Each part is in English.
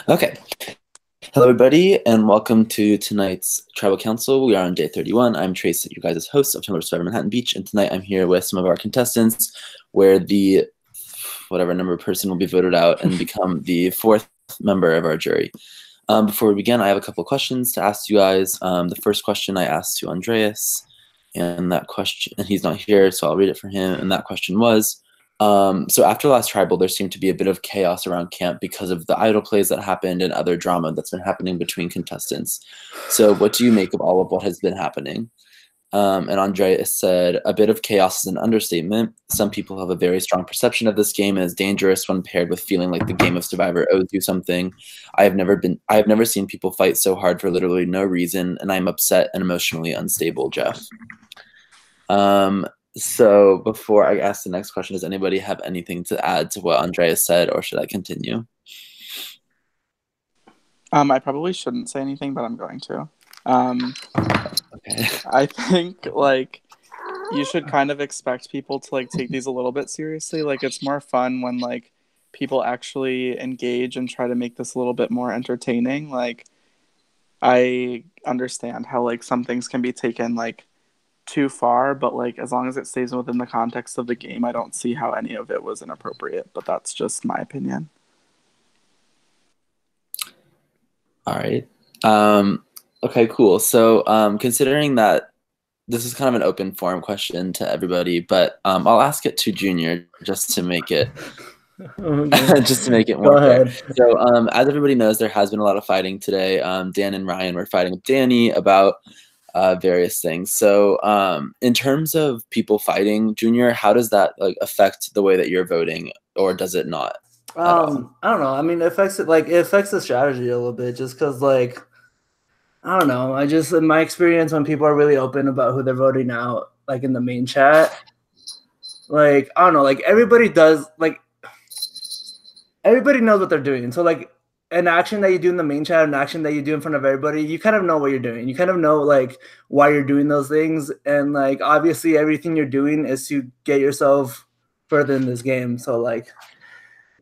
Okay. Hello, everybody, and welcome to tonight's Tribal Council. We are on day 31. I'm Trace, your guys' host of Tumblr Survivor Manhattan Beach, and tonight I'm here with some of our contestants, where the whatever number of person will be voted out and become the fourth member of our jury. Before we begin, I have a couple of questions to ask you guys. The first question I asked to Andreas, and that question, and he's not here, so I'll read it for him. And that question was, so after last tribal, there seemed to be a bit of chaos around camp because of the idol plays that happened and other drama that's been happening between contestants. So what do you make of all of what has been happening? And Andreas said, a bit of chaos is an understatement. Some people have a very strong perception of this game and is dangerous when paired with feeling like the game of Survivor owes you something. I have never seen people fight so hard for literally no reason, and I'm upset and emotionally unstable, Jeff. So before I ask the next question, does anybody have anything to add to what Andreas said, or should I continue? I probably shouldn't say anything, but I'm going to. Okay. I think you should kind of expect people to take these a little bit seriously. It's more fun when people actually engage and try to make this a little bit more entertaining. I understand how some things can be taken too far, but as long as it stays within the context of the game, I don't see how any of it was inappropriate. But that's just my opinion. All right. Okay, cool. So considering that this is kind of an open forum question to everybody, but I'll ask it to Junior just to make it just to make it more fair. So as everybody knows, there has been a lot of fighting today. Dan and Ryan were fighting with Danny about various things. So in terms of people fighting, Junior, how does that affect the way that you're voting, or does it not? I don't know. I mean, it affects the strategy a little bit, just because I don't know. In my experience, when people are really open about who they're voting out, in the main chat, I don't know, everybody does, everybody knows what they're doing. So an action that you do in the main chat, an action that you do in front of everybody, you kind of know what you're doing. You kind of know why you're doing those things, and obviously everything you're doing is to get yourself further in this game. So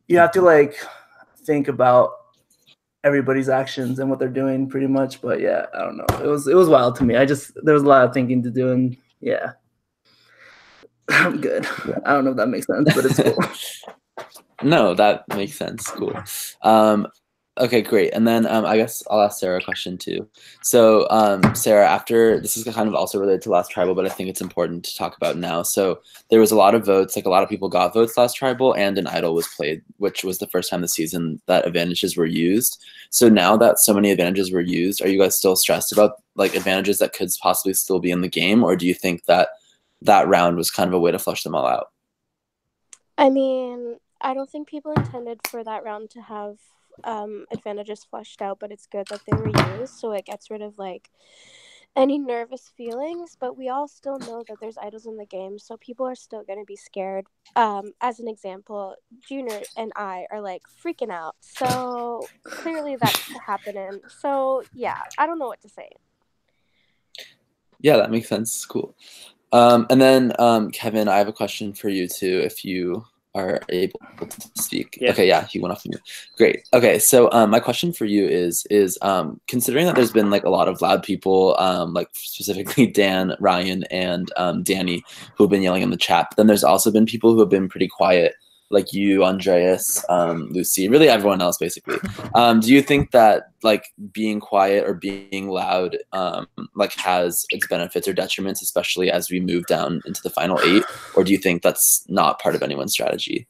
you have to think about everybody's actions and what they're doing pretty much. But yeah, I don't know. It was wild to me. There was a lot of thinking to do, and yeah. I'm good. Yeah. I don't know if that makes sense, but it's cool. No, that makes sense. Cool. Okay, great. And then I guess I'll ask Sarah a question too. So Sarah, after this is kind of also related to last tribal, but I think it's important to talk about now. So there was a lot of votes, a lot of people got votes last tribal, and an idol was played, which was the first time this season that advantages were used. So now that so many advantages were used, are you guys still stressed about advantages that could possibly still be in the game, or do you think that that round was kind of a way to flush them all out? I mean, I don't think people intended for that round to have advantages flushed out, but it's good that they were used, so it gets rid of any nervous feelings. But we all still know that there's idols in the game, so people are still going to be scared. As an example, Junior and I are freaking out, so clearly that's happening. So yeah, I don't know what to say. Yeah, that makes sense. Cool. And then Kevin, I have a question for you too, if you are able to speak. Yeah. Okay, yeah, he went off mute. Great. Okay, so my question for you is considering that there's been a lot of loud people, specifically Dan, Ryan, and Danny, who have been yelling in the chat, but then there's also been people who have been pretty quiet, like you, Andreas, Lucy, really everyone else basically. Do you think that being quiet or being loud has its benefits or detriments, especially as we move down into the final 8, or do you think that's not part of anyone's strategy?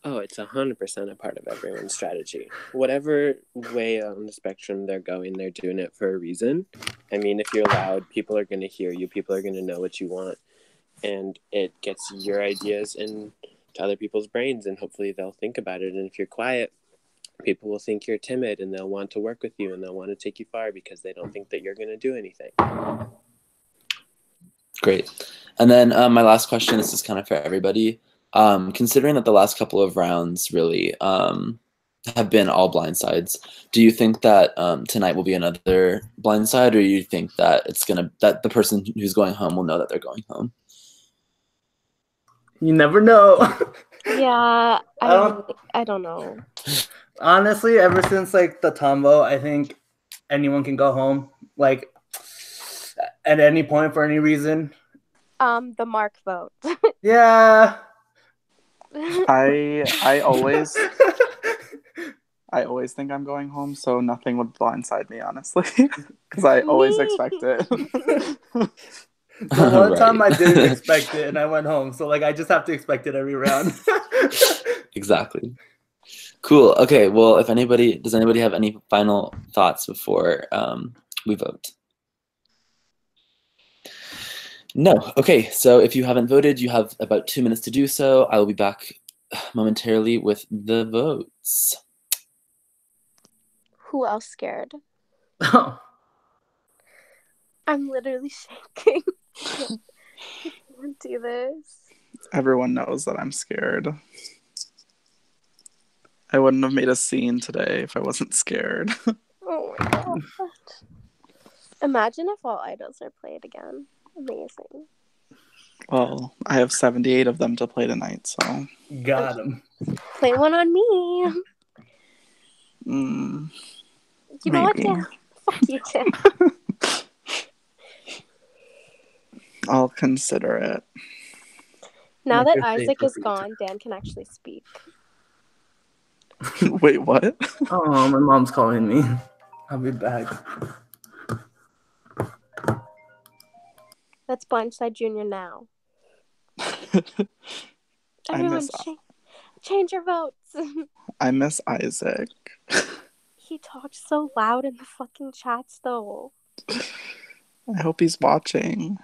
Oh, it's 100% a part of everyone's strategy. Whatever way on the spectrum they're going, they're doing it for a reason. I mean, if you're loud, people are going to hear you, people are going to know what you want, and it gets your ideas into other people's brains, and hopefully they'll think about it. And if you're quiet, people will think you're timid, and they'll want to work with you, and they'll want to take you far because they don't think that you're going to do anything. Great. And then my last question, this is kind of for everybody. Considering that the last couple of rounds really have been all blindsides, do you think that tonight will be another blindside, or do you think that that the person who's going home will know that they're going home? You never know. Yeah, I I don't know. honestly, ever since like the Tombow, I think anyone can go home, like at any point for any reason. The Mark vote. Yeah. I always think I'm going home, so nothing would blindside me, honestly, because I always Me. expect it. The one time I Right. didn't expect it and I went home, so like I just have to expect it every round. Exactly. Cool. Okay. Well, does anybody have any final thoughts before we vote? No. Okay. So if you haven't voted, you have about 2 minutes to do so. I will be back momentarily with the votes. Who else scared? Oh, I'm literally shaking. I can't do this. Everyone knows that I'm scared. I wouldn't have made a scene today if I wasn't scared. Oh my god. Imagine if all idols are played again. Amazing. Well, I have 78 of them to play tonight, so. got him. Play one on me. You know what, Maybe. Dan? Fuck you, Dan. I'll consider it. Now Make that your face Isaac is repeat. gone, Dan can actually speak. Wait, what? Oh, my mom's calling me. I'll be back. Let's blindside Junior now. I Everyone, miss change your votes. Isaac. He talked so loud in the fucking chats, though. I hope he's watching.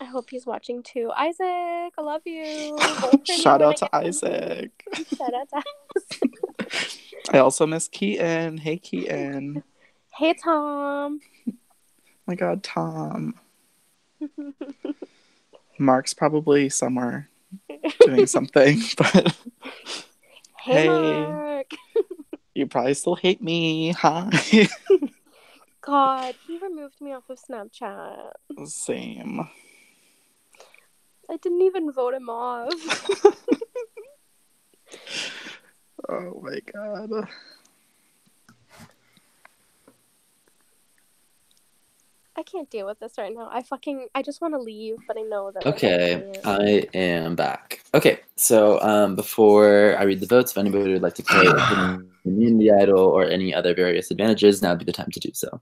I hope he's watching too. Isaac, I love you. Vote for me Shout when out to I get Isaac. home. Shout out to Isaac. I also miss Keaton. Hey, Keaton. Hey, Tom. My God, Tom. Mark's probably somewhere doing something, but Hey, hey. Mark. You probably still hate me, huh? God, he removed me off of Snapchat. Same. I didn't even vote him off. Oh my God. I can't deal with this right now. I just want to leave, but I know that. Okay, I am back. Okay, so before I read the votes, if anybody would like to play a community idol or any other various advantages, now would be the time to do so.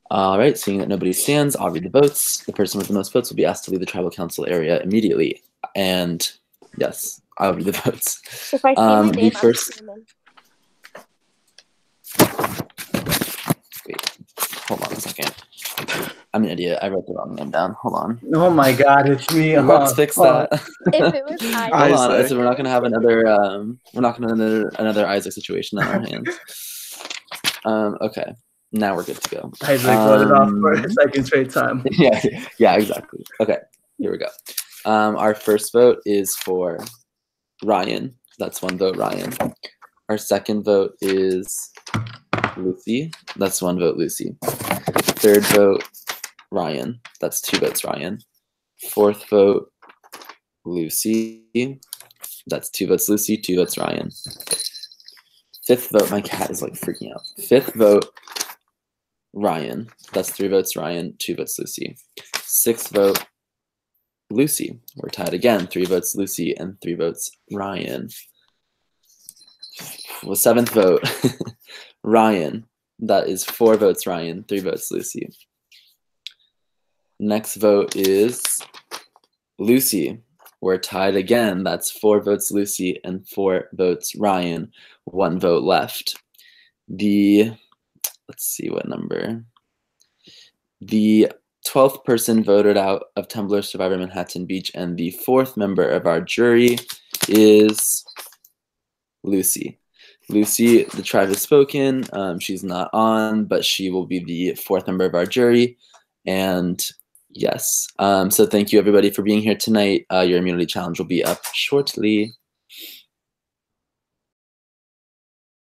All right, seeing that nobody stands, I'll read the votes. The person with the most votes will be asked to leave the tribal council area immediately. And yes, I'll read the votes. If I see my name, the first. Wait, hold on a second. I'm an idiot. I wrote the wrong name down. Hold on. Oh my God, it's me. Let's fix that. If it was Isaac, Hold on. Isaac. So we're not gonna have another. We're not gonna have another Isaac situation on our hands. Okay. Now we're good to go. Isaac voted off for a second straight time. Yeah, exactly. Okay, here we go. Our first vote is for Ryan. That's 1 vote, Ryan. Our second vote is Lucy. That's 1 vote, Lucy. Third vote, Ryan. That's 2 votes, Ryan. Fourth vote, Lucy. That's 2 votes, Lucy. 2 votes, Ryan. Fifth vote, my cat is like freaking out. Fifth vote, Ryan. That's 3 votes, Ryan. 2 votes, Lucy. Sixth vote, Lucy. We're tied again. 3 votes, Lucy, and 3 votes, Ryan. Well, 7th vote, Ryan. That is 4 votes, Ryan. 3 votes, Lucy. Next vote is Lucy. We're tied again. That's 4 votes, Lucy, and 4 votes, Ryan. 1 vote left. Let's see what number. The 12th person voted out of Tumblr Survivor Manhattan Beach, and the 4th member of our jury is Lucy. Lucy, the tribe has spoken. She's not on, but she will be the 4th member of our jury. And yes, so thank you everybody for being here tonight. Your immunity challenge will be up shortly.